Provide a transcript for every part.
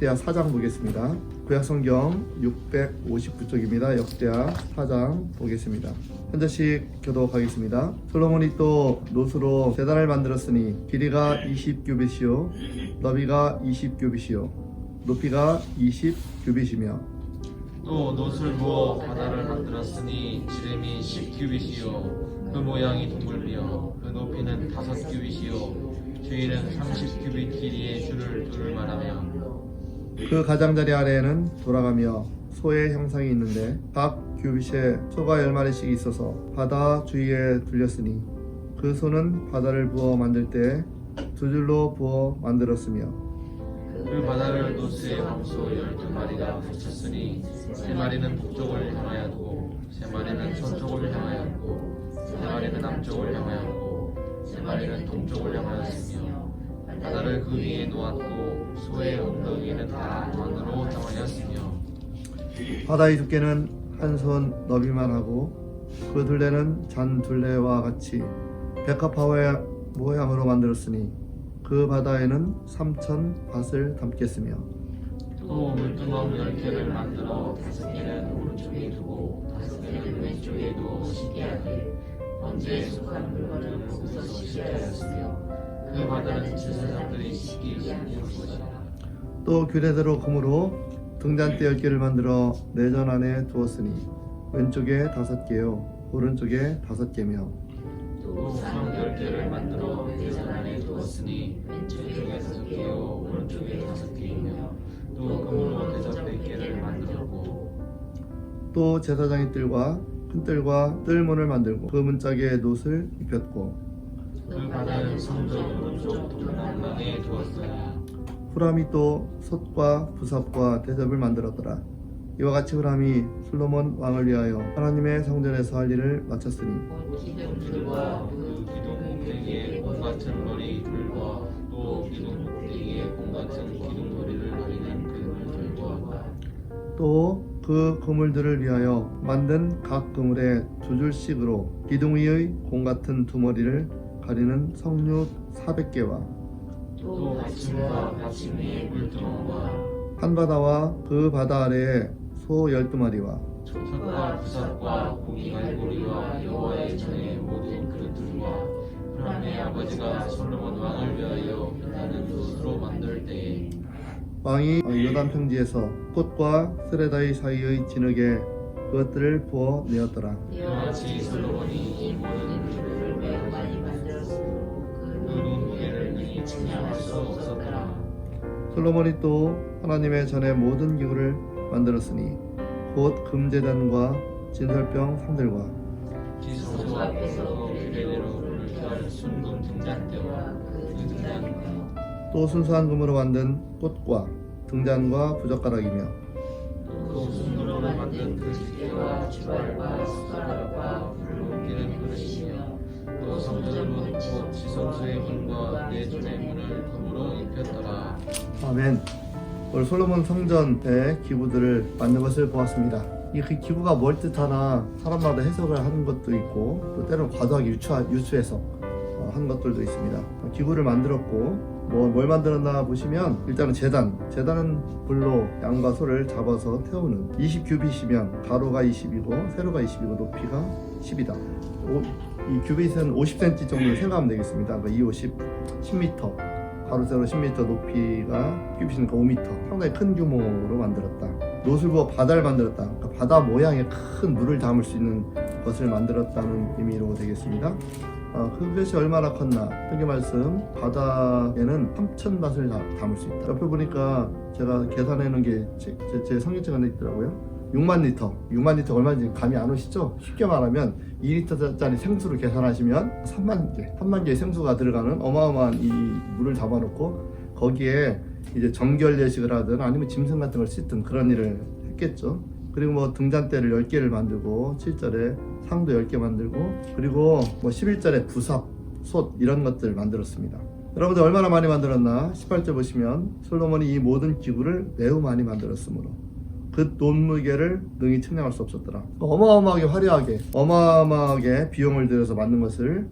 역대하 4장 보겠습니다. 구약성경 659쪽입니다. 역대하 4장 보겠습니다. 한 절씩 교독하겠습니다. 솔로몬이 또 노수로 제단을 만들었으니 길이가 20규빗이요 너비가 20규빗이요 높이가 20규빗이며 또 놋을 부어 바다를 만들었으니 지름이 10규빗이요 그 모양이 둥글며 그 높이는 5규빗이요 주위는 30규빗 길이의 줄을 두를 만하며 그 가장자리 아래에는 돌아가며 소의 형상이 있는데 각 규빗에 소가 10마리씩 있어서 바다 주위에 둘렸으니 그 소는 바다를 부어 만들 때 두 줄로 부어 만들었으며 그 바다를 노스의 황소 12마리가 붙였으니 3마리는 북쪽을 향하였고 3마리는 서쪽을 향하였고 3마리는 남쪽을 향하였고 3마리는 동쪽을 향하였으며 바다를 그 위에 놓았고 소의 엉덩이는 다 만으로 향하였으며 바다의 두께는 한 손 너비만 하고 그 둘레는 잔 둘레와 같이 백합화의 모양으로 만들었으니 그 바다에는 3,000 밭을 담겠으며 또 물두멍 10개를 만들어 5개는 오른쪽에 두고 5개는 왼쪽에 두어 씻게 하되 번제에 속한 물건은 거기서 씻게 하였으며 그 바다는 제사장들이 씻기 힘든 것이라. 또 규례대로 금으로 등잔대 10개를 만들어 내전 안에 두었으니 왼쪽에 5개요 오른쪽에 5개며 또 상 10개를 만들어 내전 안에 두었으니 왼쪽에 5개요 오른쪽에 5개이며 또 금으로 대접 100개를 만들었고 또 제사장의 뜰과 큰 뜰과 뜰문을 만들고 그 문짝에 놋을 입혔고 그 바다는 성전 오른쪽 동남방에 두었으니 후람이 또 솥과 부삽과 대접을 만들었더라. 이와 같이 후람이 솔로몬 왕을 위하여 하나님의 성전에서 할 일을 마쳤으니 기둥들과 그 기둥 꼭대기에 공 같은 머리 둘과 또 기둥 꼭대기에 공 같은 기둥 머리를 가리는 그물들과 또 그 그물들을 위하여 만든 각 그물에 2줄씩으로 기둥 위의 공 같은 두 머리를 가리는 성류 400개와 또 받침과 받침 위에 물두멍과 한 바다와 그 바다 아래에 소 12마리와 솥과 부삽과 고기 갈고리와 여호와의 전의 모든 그릇들과 하나님의 아버지가 솔로몬 왕을 위하여 빛나는 솥으로 만들 때에 왕이 요단 평지에서 폿과 스레다의 사이의 진흙에 그것들을 부어 내었더라. 이와 같이 솔로몬이 이 모든 기구를 매우 많이 만들었으므로 그 무게를 능히 측량할 수 없었더라. 솔로몬이 또 하나님의 전에 모든 기구를 만들었으니 곧 금제단과 진설병 상들과 지성소 앞에서 규례대로 불쾌할 순금 등잔대와 그 등잔과 또 순수한 금으로 만든 꽃과 등잔과 부젓가락이며 또 순금으로 만든 그 지게와 주발과 숟가락과 불 옮기는 그릇이며 또 성전 문 곧 지성소의 문과 내존의 문을 금으로 입혔더라. 아멘. 오늘 솔로몬 성전의 기구들을 만든 것을 보았습니다. 이 그 기구가 뭘 뜻하나 사람마다 해석을 하는 것도 있고 또 때로는 과도하게 유추해서 한 것들도 있습니다. 기구를 만들었고 뭘 만들었나 보시면 일단은 제단은 불로 양과 소를 잡아서 태우는 20규빗이면 가로가 20이고 세로가 20이고 높이가 10이다. 이 규빗은 50cm 정도 생각하면 되겠습니다. 그러니까 250, 10m 가로 세로 10m 높이가 규빗이니까 5m 상당히 큰 규모로 만들었다. 놋을 부어 바다를 만들었다. 그러니까 바다 모양의 큰 물을 담을 수 있는 것을 만들었다는 의미로 되겠습니다. 그것이 얼마나 컸나? 여기 말씀 바다에는 3,000밭을 담을 수 있다. 옆에 보니까 제가 계산해 놓은 게 제 성경책 안에 있더라고요. 6만 리터 얼마인지 감이 안 오시죠? 쉽게 말하면 2리터짜리 생수를 계산하시면 3만 개의 생수가 들어가는 어마어마한 이 물을 담아놓고 거기에 이제 정결 예식을 하든 아니면 짐승 같은 걸 씻든 그런 일을 했겠죠. 그리고 뭐 등잔대를 10개를 만들고 7절에 상도 10개 만들고 그리고 뭐 11절에 부삽, 솥 이런 것들 만들었습니다. 여러분들 얼마나 많이 만들었나? 18절 보시면 솔로몬이 이 모든 기구를 매우 많이 만들었으므로 그 논무게를 능히 측량할 수 없었더라. 어마어마하게 화려하게 어마어마하게 비용을 들여서 만든 것을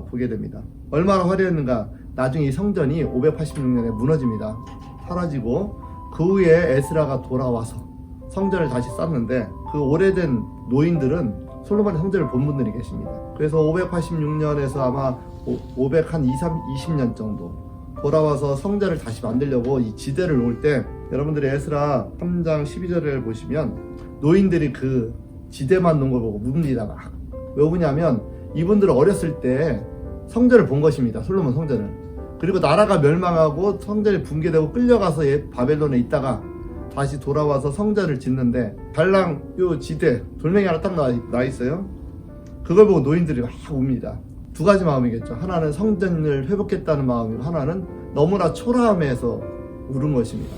보게 됩니다. 얼마나 화려했는가? 나중에 이 성전이 586년에 무너집니다. 사라지고 그 후에 에스라가 돌아와서 성전을 다시 쌓는데 그 오래된 노인들은 솔로몬의 성전을 본 분들이 계십니다. 그래서 586년에서 아마 20년 정도 돌아와서 성전을 다시 만들려고 이 지대를 놓을 때 여러분들이 에스라 3장 12절을 보시면 노인들이 그 지대만 놓은 걸 보고 묻습니다. 막. 왜 우냐면 이분들은 어렸을 때 성전을 본 것입니다. 솔로몬 성전을. 그리고 나라가 멸망하고 성전이 붕괴되고 끌려가서 바벨론에 있다가 다시 돌아와서 성전을 짓는데 달랑 요 지대 돌멩이 하나 딱 나 있어요. 그걸 보고 노인들이 막 웁니다. 두 가지 마음이겠죠. 하나는 성전을 회복했다는 마음이고 하나는 너무나 초라함에서 울은 것입니다.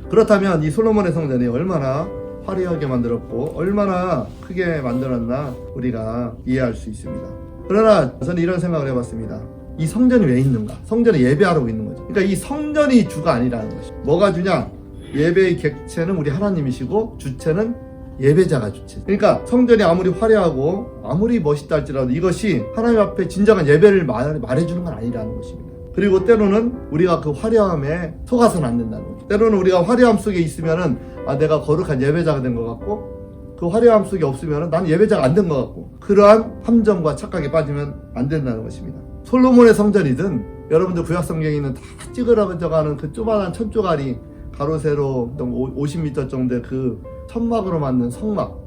그렇다면 이 솔로몬의 성전이 얼마나 화려하게 만들었고 얼마나 크게 만들었나 우리가 이해할 수 있습니다. 그러나 저는 이런 생각을 해봤습니다. 이 성전이 왜 있는가? 성전에 예배하러 있는 거죠. 그러니까 이 성전이 주가 아니라는 것이. 뭐가 주냐? 예배의 객체는 우리 하나님이시고 주체는 예배자가 주체. 그러니까 성전이 아무리 화려하고 아무리 멋있다 할지라도 이것이 하나님 앞에 진정한 예배를 말해주는 건 아니라는 것입니다. 그리고 때로는 우리가 그 화려함에 속아서는 안 된다는 거죠. 때로는 우리가 화려함 속에 있으면은 내가 거룩한 예배자가 된 것 같고 그 화려함 속에 없으면은 나는 예배자가 안 된 것 같고 그러한 함정과 착각에 빠지면 안 된다는 것입니다. 솔로몬의 성전이든 여러분들 구약 성경에 있는 다 찌그러져가는 그 조그만한 천조가리 가로 세로 50m 정도의 그 천막으로 만든 성막,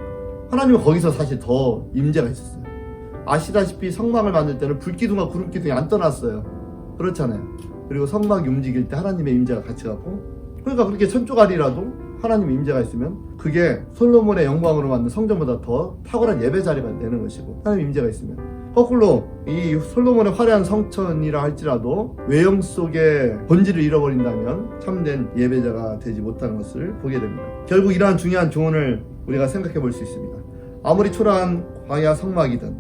하나님은 거기서 사실 더 임재가 있었어요. 아시다시피 성막을 만들 때는 불기둥과 구름기둥이 안 떠났어요. 그렇잖아요. 그리고 성막이 움직일 때 하나님의 임재가 같이 가고, 그러니까 그렇게 천조가리라도 하나님의 임재가 있으면 그게 솔로몬의 영광으로 만든 성전보다 더 탁월한 예배 자리가 되는 것이고, 하나님의 임재가 있으면 거꾸로 이 솔로몬의 화려한 성전이라 할지라도 외형 속의 본질을 잃어버린다면 참된 예배자가 되지 못하는 것을 보게 됩니다. 결국 이러한 중요한 교훈을 우리가 생각해 볼 수 있습니다. 아무리 초라한 광야 성막이든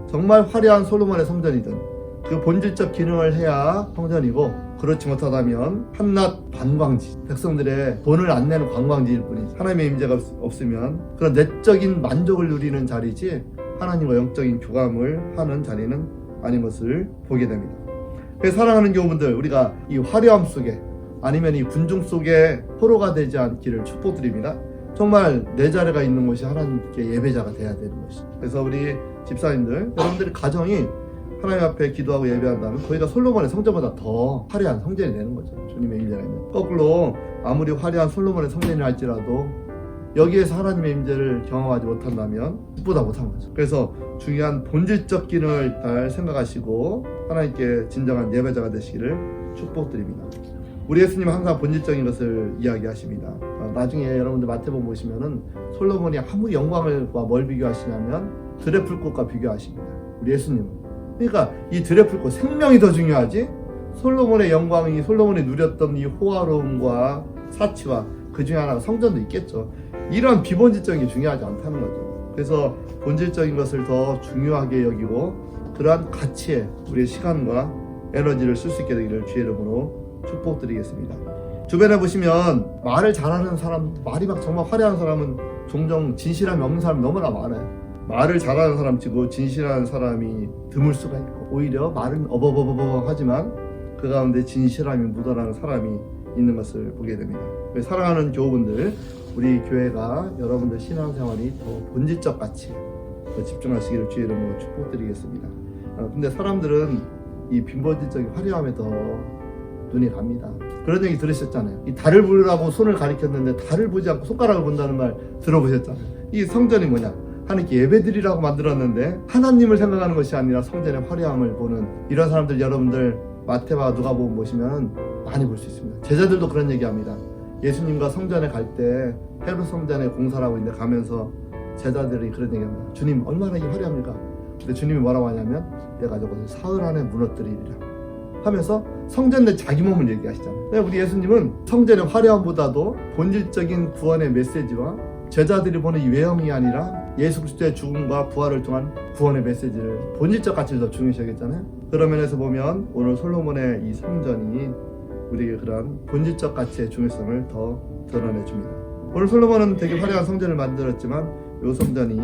정말 화려한 솔로몬의 성전이든 그 본질적 기능을 해야 성전이고, 그렇지 못하다면 한낱 관광지, 백성들의 돈을 안 내는 관광지일 뿐이지 하나님의 임재가 없으면 그런 내적인 만족을 누리는 자리지 하나님과 영적인 교감을 하는 자리는 아닌 것을 보게 됩니다. 그래서 사랑하는 교우분들, 우리가 이 화려함 속에 아니면 이 군중 속에 포로가 되지 않기를 축복드립니다. 정말 내 자리가 있는 곳이 하나님께 예배자가 돼야 되는 것이죠. 그래서 우리 집사님들, 여러분들의 가정이 하나님 앞에 기도하고 예배한다면 거기가 솔로몬의 성전보다 더 화려한 성전이 되는 거죠. 주님의 임재가 있는. 거꾸로 아무리 화려한 솔로몬의 성전이라 할지라도 여기에서 하나님의 임재를 경험하지 못한다면 그보다 못한 거죠. 그래서 중요한 본질적 기능을 잘 생각하시고 하나님께 진정한 예배자가 되시기를 축복드립니다. 우리 예수님은 항상 본질적인 것을 이야기하십니다. 나중에 여러분들 마태복음 보시면은 솔로몬이 아무리 영광을과 뭘 비교하시냐면 들의 풀꽃과 비교하십니다. 우리 예수님은. 그러니까 이 들의 풀꽃, 생명이 더 중요하지 솔로몬의 영광이, 솔로몬이 누렸던 이 호화로움과 사치와 그 중에 하나가 성전도 있겠죠. 이런 비본질적인 게 중요하지 않다는 거죠. 그래서 본질적인 것을 더 중요하게 여기고 그러한 가치에 우리의 시간과 에너지를 쓸 수 있게 되기를 주의 이름으로 축복드리겠습니다. 주변에 보시면 말을 잘하는 사람, 말이 막 정말 화려한 사람은 종종 진실함이 없는 사람이 너무나 많아요. 말을 잘하는 사람 치고 진실한 사람이 드물 수가 있고, 오히려 말은 어버버버버 하지만 그 가운데 진실함이 묻어나는 사람이 있는 것을 보게 됩니다. 사랑하는 교우분들, 우리 교회가 여러분들 신앙생활이 더 본질적 가치에 더 집중하시기를 주의 이름으로 축복드리겠습니다. 근데 사람들은 이 빈본질적인 화려함에 더 눈이 갑니다. 그런 얘기 들으셨잖아요. 이 달을 보라고 손을 가리켰는데 달을 보지 않고 손가락을 본다는 말 들어보셨잖아요. 이 성전이 뭐냐? 하나님께 예배드리라고 만들었는데 하나님을 생각하는 것이 아니라 성전의 화려함을 보는 이런 사람들, 여러분들 마태와 누가복음 보시면 많이 볼 수 있습니다. 제자들도 그런 얘기합니다. 예수님과 성전에 갈 때 헤롯 성전에 공사를 하고 있는데 가면서 제자들이 그런 얘기합니다. 주님, 얼마나 이 화려합니까? 근데 주님이 뭐라고 하냐면 내가 저것을 사흘 안에 무너뜨리리라 하면서 성전 내 자기 몸을 얘기하시잖아요. 우리 예수님은 성전의 화려함보다도 본질적인 구원의 메시지와 제자들이 보는 이 외형이 아니라 예수 그리스도의 죽음과 부활을 통한 구원의 메시지를, 본질적 가치를 더 중요시하겠잖아요. 그런 면에서 보면 오늘 솔로몬의 이 성전이 우리에게 그런 본질적 가치의 중요성을 더 드러내줍니다. 오늘 솔로몬은 되게 화려한 성전을 만들었지만 이 성전이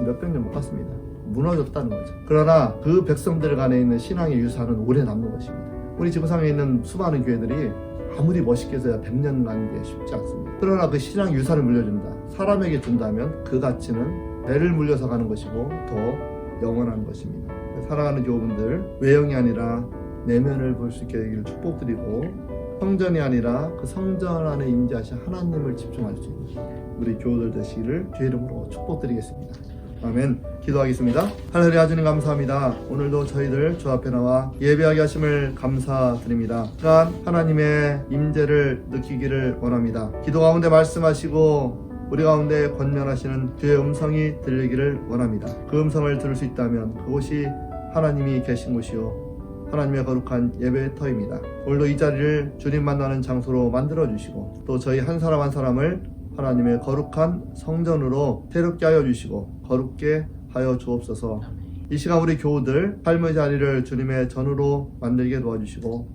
몇백 년 못 갔습니다. 무너졌다는 거죠. 그러나 그 백성들 간에 있는 신앙의 유산은 오래 남는 것입니다. 우리 지구상에 있는 수많은 교회들이 아무리 멋있게 해서야 100년 가는 게 쉽지 않습니다. 그러나 그 신앙 유산을 물려준다. 사람에게 준다면 그 가치는 배를 물려서 가는 것이고 더 영원한 것입니다. 사랑하는 교우분들, 외형이 아니라 내면을 볼 수 있게 되기를 축복드리고 성전이 아니라 그 성전 안에 임재하신 하나님을 집중할 수 있는 우리 교우들 되시기를 주의 이름으로 축복드리겠습니다. 아멘. 기도하겠습니다. 할렐루야. 주님 감사합니다. 오늘도 저희들 주 앞에 나와 예배하게 하심을 감사드립니다. 그러한 하나님의 임재를 느끼기를 원합니다. 기도 가운데 말씀하시고 우리 가운데 권면하시는 주의 음성이 들리기를 원합니다. 그 음성을 들을 수 있다면 그곳이 하나님이 계신 곳이요 하나님의 거룩한 예배의 터입니다. 오늘도 이 자리를 주님 만나는 장소로 만들어주시고 또 저희 한 사람 한 사람을 하나님의 거룩한 성전으로 새롭게 하여 주시고 거룩게 하여 주옵소서. 이 시간 우리 교우들 삶의 자리를 주님의 전으로 만들게 도와주시고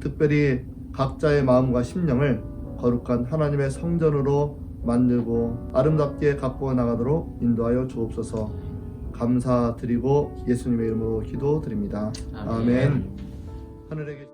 특별히 각자의 마음과 심령을 거룩한 하나님의 성전으로 만들고 아름답게 갖고 나가도록 인도하여 주옵소서. 감사드리고 예수님의 이름으로 기도드립니다. 아멘. 하늘에 계신